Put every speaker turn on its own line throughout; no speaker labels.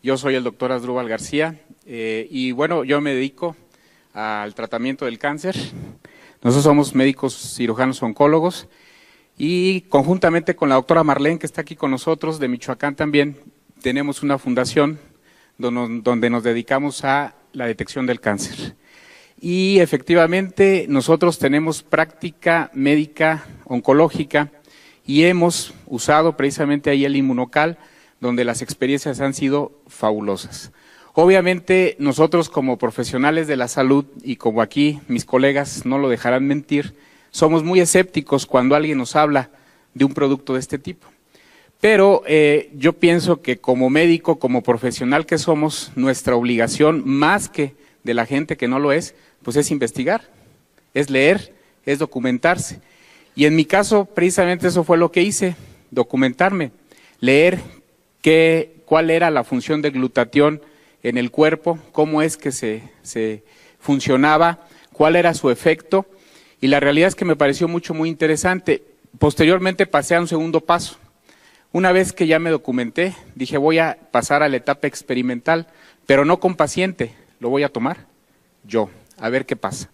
Yo soy el doctor Asdrúbal García y bueno, yo me dedico al tratamiento del cáncer. Nosotros somos médicos cirujanos oncólogos y conjuntamente con la doctora Marlene, que está aquí con nosotros, de Michoacán también, tenemos una fundación donde nos dedicamos a la detección del cáncer. Y efectivamente nosotros tenemos práctica médica oncológica y hemos usado precisamente ahí el Inmunocal, donde las experiencias han sido fabulosas. Obviamente nosotros como profesionales de la salud y como aquí mis colegas no lo dejarán mentir, somos muy escépticos cuando alguien nos habla de un producto de este tipo. Pero yo pienso que como médico, como profesional que somos, nuestra obligación, más que de la gente que no lo es, pues es investigar, es leer, es documentarse. Y en mi caso, precisamente eso fue lo que hice, documentarme, leer cuál era la función del glutatión en el cuerpo, cómo es que se funcionaba, cuál era su efecto, y la realidad es que me pareció muy interesante. Posteriormente pasé a un segundo paso. Una vez que ya me documenté, dije voy a pasar a la etapa experimental, pero no con paciente, lo voy a tomar yo, a ver qué pasa.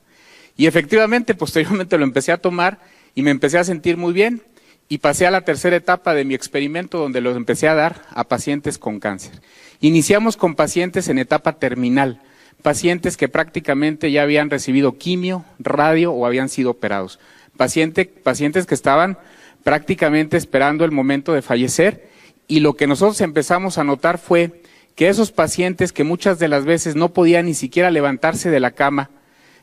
Y efectivamente, posteriormente lo empecé a tomar y me empecé a sentir muy bien y pasé a la tercera etapa de mi experimento donde lo empecé a dar a pacientes con cáncer. Iniciamos con pacientes en etapa terminal, pacientes que prácticamente ya habían recibido quimio, radio o habían sido operados, pacientes que estaban prácticamente esperando el momento de fallecer, y lo que nosotros empezamos a notar fue que esos pacientes que muchas de las veces no podían ni siquiera levantarse de la cama,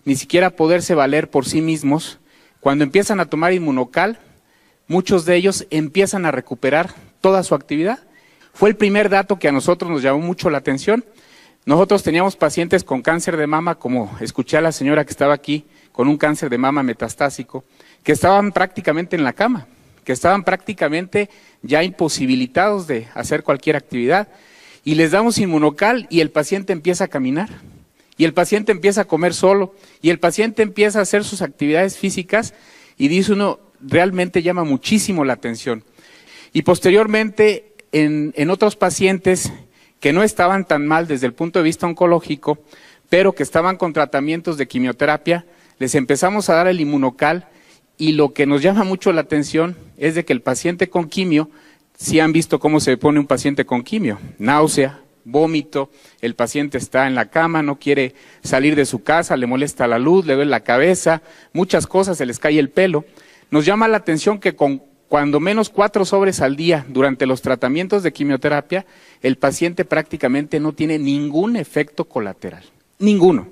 ni siquiera poderse valer por sí mismos, cuando empiezan a tomar Inmunocal, muchos de ellos empiezan a recuperar toda su actividad. Fue el primer dato que a nosotros nos llamó mucho la atención. Nosotros teníamos pacientes con cáncer de mama, como escuché a la señora que estaba aquí, con un cáncer de mama metastásico, que estaban prácticamente en la cama, que estaban prácticamente ya imposibilitados de hacer cualquier actividad, y les damos Inmunocal y el paciente empieza a caminar, y el paciente empieza a comer solo, y el paciente empieza a hacer sus actividades físicas, y dice uno, realmente llama muchísimo la atención. Y posteriormente, en otros pacientes que no estaban tan mal desde el punto de vista oncológico, pero que estaban con tratamientos de quimioterapia, les empezamos a dar el Inmunocal, y lo que nos llama mucho la atención es de que el paciente con quimio, si han visto cómo se pone un paciente con quimio, náusea, vómito, el paciente está en la cama, no quiere salir de su casa, le molesta la luz, le duele la cabeza, muchas cosas, se les cae el pelo. Nos llama la atención que con cuando menos 4 sobres al día durante los tratamientos de quimioterapia, el paciente prácticamente no tiene ningún efecto colateral, ninguno.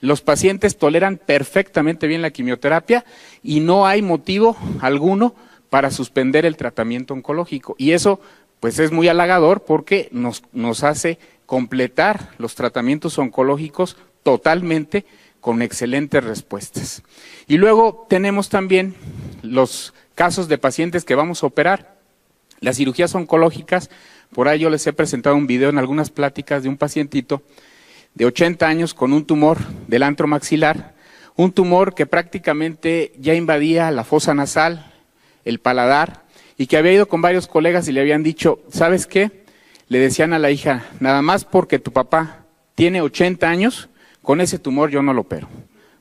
Los pacientes toleran perfectamente bien la quimioterapia y no hay motivo alguno para suspender el tratamiento oncológico. Y eso pues es muy halagador porque nos hace completar los tratamientos oncológicos totalmente con excelentes respuestas. Y luego tenemos también los casos de pacientes que vamos a operar. Las cirugías oncológicas, por ahí yo les he presentado un video en algunas pláticas de un pacientito de 80 años con un tumor del antro maxilar, un tumor que prácticamente ya invadía la fosa nasal, el paladar, y que había ido con varios colegas y le habían dicho, ¿sabes qué? Le decían a la hija, nada más porque tu papá tiene 80 años, con ese tumor yo no lo opero,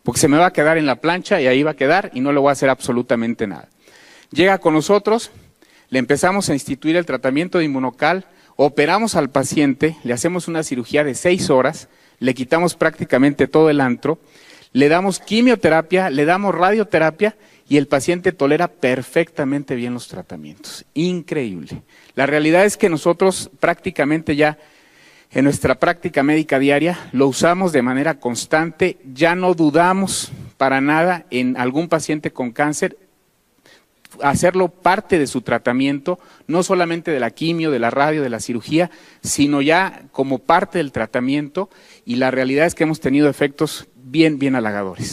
porque se me va a quedar en la plancha y ahí va a quedar y no le voy a hacer absolutamente nada. Llega con nosotros, le empezamos a instituir el tratamiento de Inmunocal, operamos al paciente, le hacemos una cirugía de 6 horas, le quitamos prácticamente todo el antro, le damos quimioterapia, le damos radioterapia y el paciente tolera perfectamente bien los tratamientos. Increíble. La realidad es que nosotros prácticamente ya en nuestra práctica médica diaria lo usamos de manera constante, ya no dudamos para nada en algún paciente con cáncer, hacerlo parte de su tratamiento, no solamente de la quimio, de la radio, de la cirugía, sino ya como parte del tratamiento, y la realidad es que hemos tenido efectos bien halagadores.